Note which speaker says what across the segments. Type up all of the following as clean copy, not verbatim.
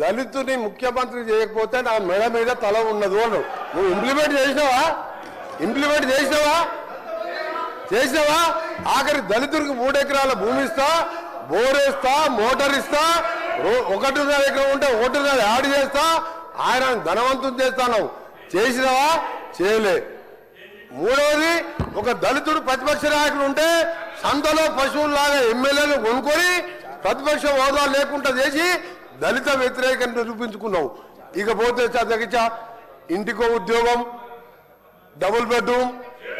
Speaker 1: దళితుని ముఖ్యమంత్రి చేయకపోతే నా మెడ మీద తల ఉన్నది అను. నువ్వు ఇంప్లిమెంట్ చేసినావా? ఆఖరి దళితుడికి 3 ఎకరాల భూమి ఇస్తా, బోరేస్తా, మోటార్ ఇస్తా, 1.5 ఎకరం ఉంటే 1.5 యాడ్ చేస్తా, ఆయన ధనవంతుని చేస్తాను. చేసినావా? చేయలే. మూడవది, ఒక దళితుడు ప్రతిపక్ష నాయకుడు ఉంటే సంతలో పశువుల్లాగా ఎమ్మెల్యేలు కొనుక్కొని ప్రతిపక్ష హోదా లేకుండా చేసి దళిత వ్యతిరేకంగా నిరూపించుకున్నావు. ఇకపోతే అధ్యక్ష, ఇంటికో ఉద్యోగం, డబుల్ బెడ్రూమ్,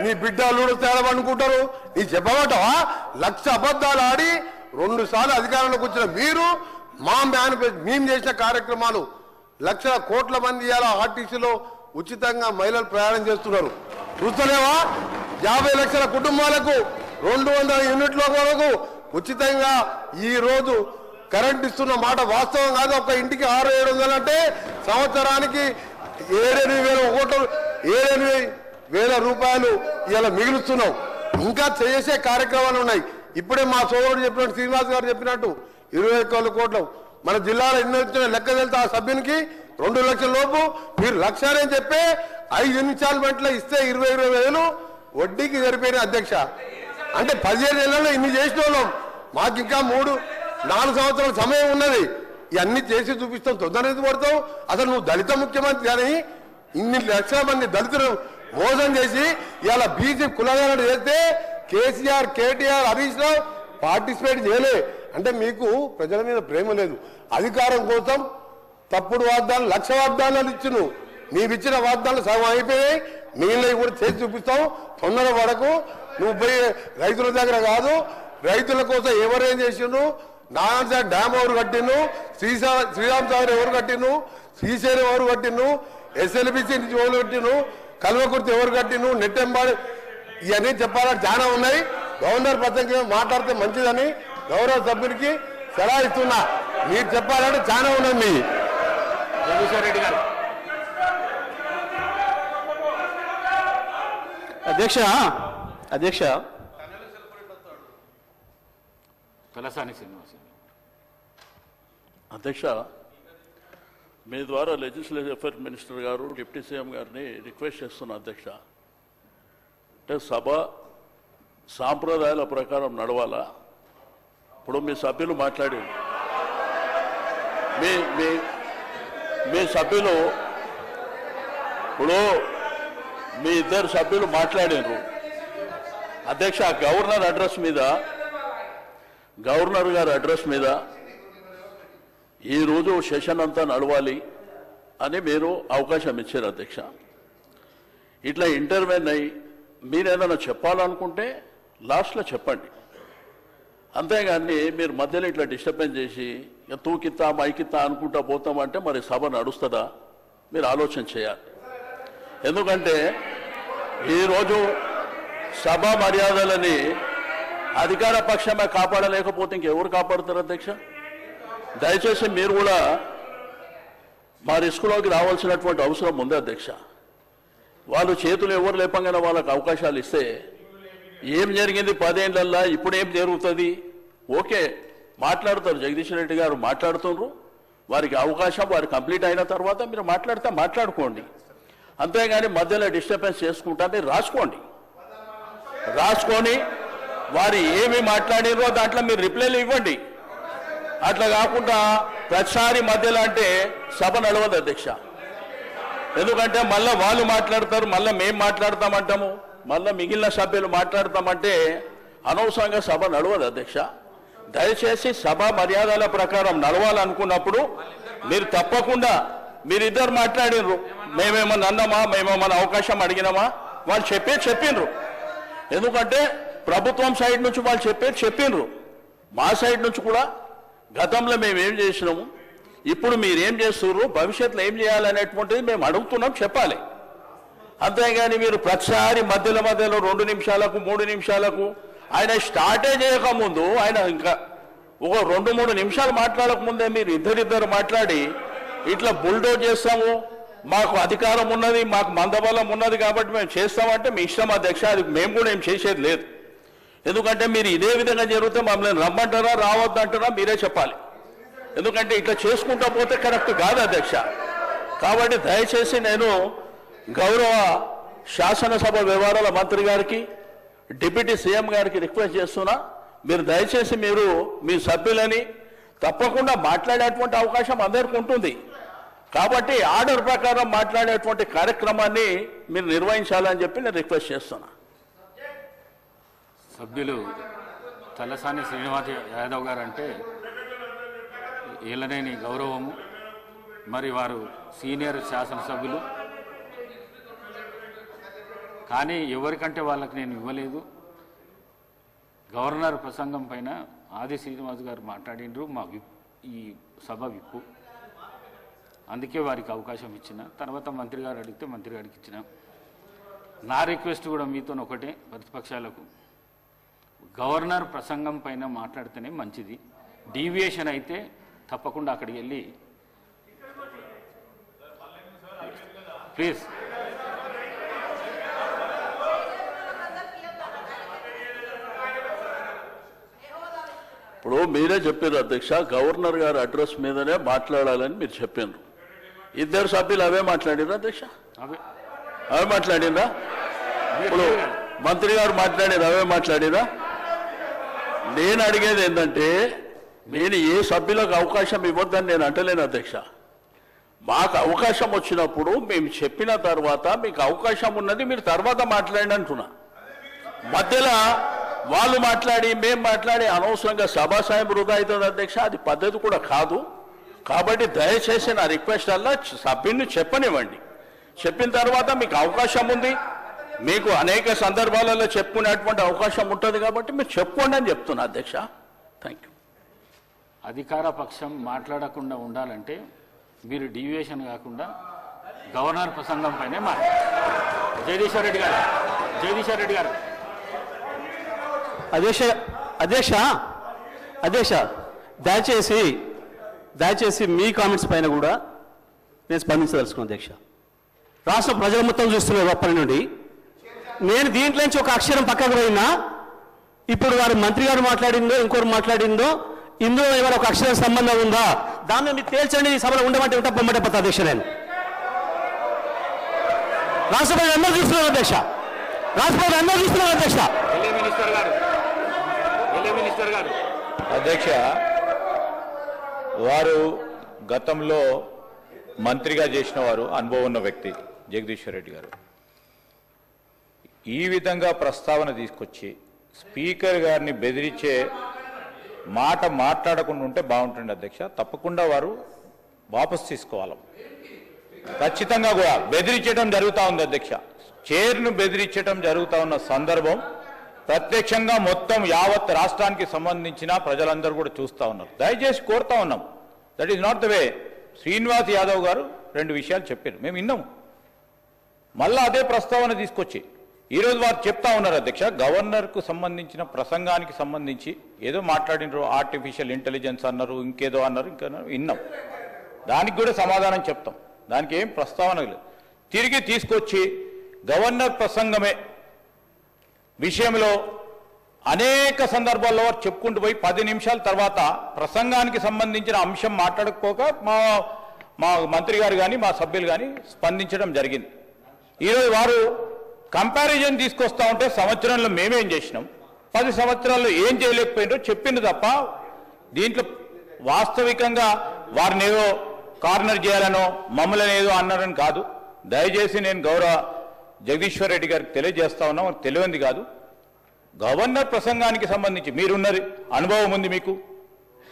Speaker 1: నీ బిడ్డలు తేడమనుకుంటారు. నీ చెప్పమంటావా? 1,00,000 అబద్ధాలు ఆడి 2 సార్లు అధికారంలోకి వచ్చిన మీరు మా మేనిఫెస్టో మేము చేసిన కార్యక్రమాలు లక్షల కోట్ల మంది ఇవాళ ఆర్టీసీలో ఉచితంగా మహిళలు ప్రయాణం చేస్తున్నారు. చూస్తలేవా? 50 లక్షల కుటుంబాలకు 200 యూనిట్ల వరకు ఉచితంగా ఈ రోజు కరెంట్ ఇస్తున్న మాట వాస్తవం కాదు. ఒక ఇంటికి 600-700 అంటే సంవత్సరానికి 7,000 రూపాయలు ఇలా మిగులుస్తున్నాం. ఇంకా చేసే కార్యక్రమాలు ఉన్నాయి. ఇప్పుడే మా సోదరుడు చెప్పినట్టు, శ్రీనివాస్ గారు చెప్పినట్టు 21 కోట్లు మన జిల్లాలో ఎన్ని వచ్చిన లెక్క వెళ్తే ఆ సభ్యునికి 2 లక్షల లోపు మీరు 1,00,000 అని చెప్పి 5 ఇన్స్టాల్మెంట్లో ఇస్తే 20,000 వడ్డీకి సరిపోయిన అధ్యక్ష. అంటే 15 ఏళ్లలో ఇన్ని చేసిన వాళ్ళం. మాకు ఇంకా 3-4 సంవత్సరాల సమయం ఉన్నది. ఇవన్నీ చేసి చూపిస్తాం. తొందరగా పడతావు. అసలు నువ్వు దళిత ముఖ్యమంత్రి కానీ ఇన్ని లక్షల మంది దళితులు మోసం చేసి ఇలా బీసీ కులగాలను చేస్తే కేసీఆర్, కేటీఆర్, హరీష్ రావు పార్టిసిపేట్ చేయలే. అంటే మీకు ప్రజల మీద ప్రేమ లేదు. అధికారం కోసం తప్పుడు వాగ్దానాలు, 1,00,000 వాగ్దానాలు ఇచ్చును. నీవిచ్చిన వాగ్దానాలు సగం అయిపోయాయి. మిగిలినవి కూడా చేసి చూపిస్తావు. తొందర పడకు. నువ్వు పోయి రైతుల దగ్గర కాదు, రైతుల కోసం ఎవరేం చేసిండ్రు, నారాయణ డ్యామ్ ఎవరు కట్టిండు, శ్రీరామ్ సాగర్ ఎవరు కట్టిండు, శ్రీశైలం ఎవరు కట్టిండు, SLBC నుంచి ఎవరు కట్టిండు, కల్వకుర్తి ఎవరు కట్టిండు, నెట్టెంబాడు, ఇవన్నీ చెప్పాలని చాలా ఉన్నాయి. గవర్నర్ పద్ధతికి మాట్లాడితే మంచిదని గౌరవ సభ్యునికి సలహా ఇస్తున్నా. మీరు చెప్పాలంటే చాలా ఉన్నాయి. మీ జగదీశ్వర్ రెడ్డి గారు.
Speaker 2: అధ్యక్ష
Speaker 3: అధ్యక్ష, మీ ద్వారా లెజిస్లేటివ్ అఫైర్ మినిస్టర్ గారు, డిప్యూటీ సీఎం గారిని రిక్వెస్ట్ చేస్తున్నా అధ్యక్ష. అంటే సభ సాంప్రదాయాల ప్రకారం నడవాలా? ఇప్పుడు మీ సభ్యులు మాట్లాడి మీ సభ్యులు ఇప్పుడు మీ 2 సభ్యులు మాట్లాడారు అధ్యక్ష. గవర్నర్ గారి అడ్రస్ మీద ఈరోజు సెషన్ అంతా నడవాలి అని మీరు అవకాశం ఇచ్చారు అధ్యక్ష. ఇట్లా ఇంటర్వ్యూన్ అయ్యి మీరేదైనా చెప్పాలనుకుంటే లాస్ట్లో చెప్పండి. అంతేగాని మీరు మధ్యలో ఇట్లా డిస్టర్బెన్స్ చేసి తూకిత్తా మైకిత్తా అనుకుంటా పోతామంటే మరి సభ నడుస్తుందా? మీరు ఆలోచన చేయాలి. ఎందుకంటే ఈరోజు సభ మర్యాదలని అధికార పక్షమే కాపాడలేకపోతే ఇంకెవరు కాపాడుతారు అధ్యక్ష? దయచేసి మీరు కూడా మా రిస్కులోకి రావాల్సినటువంటి అవసరం ఉంది అధ్యక్ష. వాళ్ళు చేతులు ఎవరు లేపంగానే వాళ్ళకి అవకాశాలు ఇస్తే ఏం జరిగింది 10 ఏళ్లల్లో, ఇప్పుడు ఏం జరుగుతుంది? ఓకే, మాట్లాడతారు. జగదీష్ రెడ్డి గారు మాట్లాడుతున్నారు. వారికి అవకాశం వారు కంప్లీట్ అయిన తర్వాత మీరు మాట్లాడుకోండి. అంతేగాని మధ్యలో డిస్టర్బెన్స్ చేసుకుంటా మీరు రాసుకొని వారు ఏమి మాట్లాడినో దాంట్లో మీరు రిప్లైలు ఇవ్వండి. అట్లా కాకుండా ప్రతిసారి మధ్యలో అంటే సభ నడవదు అధ్యక్ష. ఎందుకంటే మళ్ళీ వాళ్ళు మాట్లాడతారు, మళ్ళీ మేము మాట్లాడతామంటాము, మళ్ళీ మిగిలిన సభ్యులు మాట్లాడతామంటే అనవసరంగా సభ నడవదు అధ్యక్ష. దయచేసి సభ మర్యాదల ప్రకారం నడవాలనుకున్నప్పుడు మీరు తప్పకుండా మీరిద్దరు మాట్లాడినరు. మేమేమన్నా అన్నామా, మేమేమన్నా అవకాశం అడిగినామా? వాళ్ళు చెప్పిండ్రు. ఎందుకంటే ప్రభుత్వం సైడ్ నుంచి వాళ్ళు చెప్పిండ్రు. మా సైడ్ నుంచి కూడా గతంలో మేమేం చేసినాము, ఇప్పుడు మీరేం చేస్తున్నారు, భవిష్యత్తులో ఏం చేయాలనేటువంటిది మేము అడుగుతున్నాం, చెప్పాలి. అంతేగాని మీరు ప్రతిసారి మధ్యలో 2 నిమిషాలకు 3 నిమిషాలకు ఆయన స్టార్టే చేయకముందు ఆయన ఇంకా ఒక 2-3 నిమిషాలు మాట్లాడకముందే మీరు ఇద్దరిద్దరు మాట్లాడి ఇట్లా బుల్డోజ్ చేస్తాము, మాకు అధికారం ఉన్నది, మాకు మందబలం ఉన్నది కాబట్టి మేము చేస్తామంటే మీ ఇష్టం అధ్యక్ష. అది మేము కూడా ఏం చేసేది లేదు. ఎందుకంటే మీరు ఇదే విధంగా జరిగితే మమ్మల్ని రమ్మంటారా రావద్దంటారా మీరే చెప్పాలి. ఎందుకంటే ఇట్లా చేసుకుంటా పోతే కరెక్ట్ కాదు అధ్యక్ష. కాబట్టి దయచేసి నేను గౌరవ శాసనసభ వ్యవహారాల మంత్రి గారికి, డిప్యూటీ సీఎం గారికి రిక్వెస్ట్ చేస్తున్నా, మీరు దయచేసి మీరు మీ సభ్యులని తప్పకుండా మాట్లాడేటువంటి అవకాశం అందరికీ ఉంటుంది. కాబట్టి ఆర్డర్ ప్రకారం మాట్లాడేటువంటి కార్యక్రమాన్ని మీరు నిర్వహించాలని చెప్పి నేను రిక్వెస్ట్ చేస్తున్నా.
Speaker 2: సభ్యులు తలసాని శ్రీనివాస్ యాదవ్ గారు అంటే ఏలనేని గౌరవము. మరి వారు సీనియర్ శాసనసభ్యులు, కానీ ఎవరికంటే వాళ్ళకి నేను ఇవ్వలేదు. గవర్నర్ ప్రసంగం పైన ఆది శ్రీనివాస్ గారు మాట్లాడినరు, మా ఈ సభ విప్పు, అందుకే వారికి అవకాశం ఇచ్చిన. తర్వాత మంత్రి గారు అడిగితే మంత్రి గారికి ఇచ్చిన. నా రిక్వెస్ట్ కూడా మీతో ఒకటే, ప్రతిపక్షాలకు గవర్నర్ ప్రసంగం పైన మాట్లాడితేనే మంచిది. డీవియేషన్ అయితే తప్పకుండా అక్కడికి వెళ్ళి ప్లీజ్.
Speaker 3: ఇప్పుడు మీరే చెప్పారు అధ్యక్ష, గవర్నర్ గారి అడ్రస్ మీదనే మాట్లాడాలని మీరు చెప్పారు. ఇద్దరు సభ్యులు అవే మాట్లాడిరా అధ్యక్ష? అవే మాట్లాడిరా? ఇప్పుడు మంత్రి గారు మాట్లాడారు, అవే మాట్లాడిరా? నేను అడిగేది ఏంటంటే, నేను ఏ సభ్యులకు అవకాశం ఇవ్వద్దని నేను అంటలేను అధ్యక్ష. మాకు అవకాశం వచ్చినప్పుడు మేము చెప్పిన తర్వాత మీకు అవకాశం ఉన్నది, మీరు తర్వాత మాట్లాడండి అంటున్నా. మధ్యలో వాళ్ళు మాట్లాడి మేము మాట్లాడి అనవసరంగా సభాసాయం వృధా అవుతుంది అధ్యక్ష, అది పద్ధతి కూడా కాదు. కాబట్టి దయచేసి నా రిక్వెస్ట్ అలా సభ్యుని చెప్పనివ్వండి. చెప్పిన తర్వాత మీకు అవకాశం ఉంది, మీకు అనేక సందర్భాలలో చెప్పుకునేటువంటి అవకాశం ఉంటుంది, కాబట్టి మీరు చెప్పుకోండి అని చెప్తున్నా అధ్యక్ష. Thank you.
Speaker 2: అధికార పక్షం మాట్లాడకుండా ఉండాలంటే మీరు డీవియేషన్ కాకుండా గవర్నర్ ప్రసంగం పైనే జగదీశ్వర్ రెడ్డి గారు
Speaker 4: అధ్యక్ష దయచేసి మీ కామెంట్స్ పైన కూడా నేను స్పందించదలుచుకున్నాను అధ్యక్ష. రాష్ట్ర ప్రజలు మొత్తం చూస్తున్నారు అప్పటి నుండి. నేను దీంట్లో నుంచి ఒక అక్షరం పక్కకు పోయినా, ఇప్పుడు వారు మంత్రి గారు మాట్లాడిందో ఇంకోరు మాట్లాడిందో ఇందులో ఏమైనా ఒక అక్షరం సంబంధం ఉందా, దాన్ని మీరు తేల్చండి. ఈ సభలో ఉండమంటే ఉంటా, పొమ్మటే పోతా అధ్యక్ష. నేను రాష్ట్ర ప్రజలు అందరూ చూస్తున్నారు అధ్యక్ష,
Speaker 5: అధ్యక్ష, వారు గతంలో మంత్రిగా చేసిన వారు, అనుభవం ఉన్న వ్యక్తి జగదీశ్వర్ రెడ్డి గారు. ఈ విధంగా ప్రస్తావన తీసుకొచ్చి స్పీకర్ గారిని బెదిరించే మాట మాట్లాడకుండా ఉంటే బాగుంటుంది అధ్యక్ష. తప్పకుండా వారు వాపసు తీసుకోవాలి. ఖచ్చితంగా కూడా బెదిరించడం జరుగుతూ ఉంది అధ్యక్ష. చైర్ను బెదిరించడం జరుగుతూ ఉన్న సందర్భం ప్రత్యక్షంగా మొత్తం యావత్ రాష్ట్రానికి సంబంధించిన ప్రజలందరూ కూడా చూస్తూ ఉన్నారు. దయచేసి కోరుతా ఉన్నాం, that is not the way. Srinivas Yadav గారు 2 విషయాలు చెప్పారు, మేము విన్నాము. మళ్ళా అదే ప్రస్తావన తీసుకొచ్చి ఈరోజు వారు చెప్తా ఉన్నారు అధ్యక్ష, గవర్నర్కు సంబంధించిన ప్రసంగానికి సంబంధించి ఏదో మాట్లాడినారు, ఆర్టిఫిషియల్ ఇంటెలిజెన్స్ అన్నారు, ఇంకేదో అన్నారు, ఇంకా విన్నాం. దానికి కూడా సమాధానం చెప్తాం, దానికి ఏం ప్రస్తావన లేదు. తిరిగి తీసుకొచ్చి గవర్నర్ ప్రసంగమే విషయంలో అనేక సందర్భాల్లో చెప్పుకుంటూ పోయి 10 నిమిషాల తర్వాత ప్రసంగానికి సంబంధించిన అంశం మాట్లాడకపోక మా మంత్రి గారు కానీ మా సభ్యులు కానీ స్పందించడం జరిగింది. ఈరోజు వారు కంపారిజన్ తీసుకొస్తా ఉంటే సంవత్సరంలో మేమేం చేసినాం, 10 సంవత్సరాల్లో ఏం చేయలేకపోయినారో చెప్పింది తప్ప దీంట్లో వాస్తవికంగా వారిని ఏదో కార్నర్ చేయాలనో మమ్మల్ని ఏదో అన్నారని కాదు. దయచేసి నేను గౌరవ జగదీశ్వర్ రెడ్డి గారికి తెలియజేస్తా ఉన్నా, తెలియంది కాదు. గవర్నర్ ప్రసంగానికి సంబంధించి మీరున్నది అనుభవం ఉంది, మీకు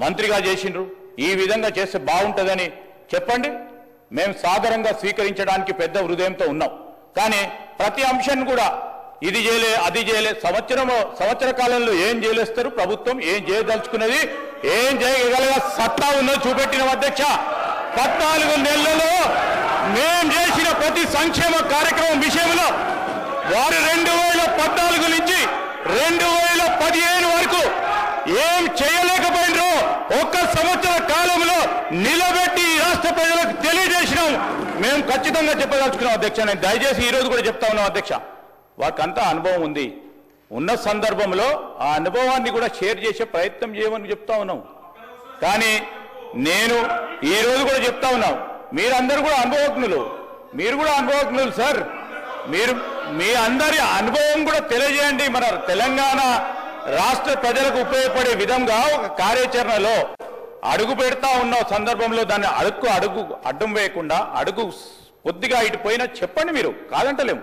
Speaker 5: మంత్రిగా చేసిండ్రు, ఈ విధంగా చేస్తే బాగుంటుందని చెప్పండి. మేము సాధారణంగా స్వీకరించడానికి పెద్ద హృదయంతో ఉన్నాం. కానీ ప్రతి అంశాన్ని కూడా ఇది చేయలే అది చేయలే, సంవత్సర కాలంలో ఏం చేయలేస్తారు, ప్రభుత్వం ఏం చేయదలుచుకున్నది, ఏం చేయగల సత్తా ఉన్నది చూపెట్టిన అధ్యక్ష. 14 నెలలలో మేం చేసిన ప్రతి సంక్షేమ కార్యక్రమం విషయంలో వారు 2014 నుంచి 2015 వరకు ఏం చేయలేకపోయినరో 1 సంవత్సర కాలంలో నిలబెట్టి రాష్ట్ర ప్రజలకు తెలియజేసినాం. మేము ఖచ్చితంగా చెప్పదలుచుకున్నాం అధ్యక్ష. నేను దయచేసి ఈరోజు కూడా చెప్తా ఉన్నాం అధ్యక్ష, వారికంతా అనుభవం ఉంది. ఉన్న సందర్భంలో ఆ అనుభవాన్ని కూడా షేర్ చేసే ప్రయత్నం చేయమని చెప్తా ఉన్నాం. కానీ నేను ఈ రోజు కూడా చెప్తా ఉన్నాం, మీరందరూ కూడా అనుభవజ్ఞులు, మీరు కూడా అనుభవజ్ఞులు సార్. మీరు మీ అందరి అనుభవం కూడా తెలియజేయండి. మన తెలంగాణ రాష్ట్ర ప్రజలకు ఉపయోగపడే విధంగా ఒక కార్యాచరణలో అడుగు పెడతా ఉన్న సందర్భంలో దాన్ని అడుగు అడ్డం వేయకుండా అడుగు కొద్దిగా ఇటు పోయినా చెప్పండి, మీరు కాదంటలేము.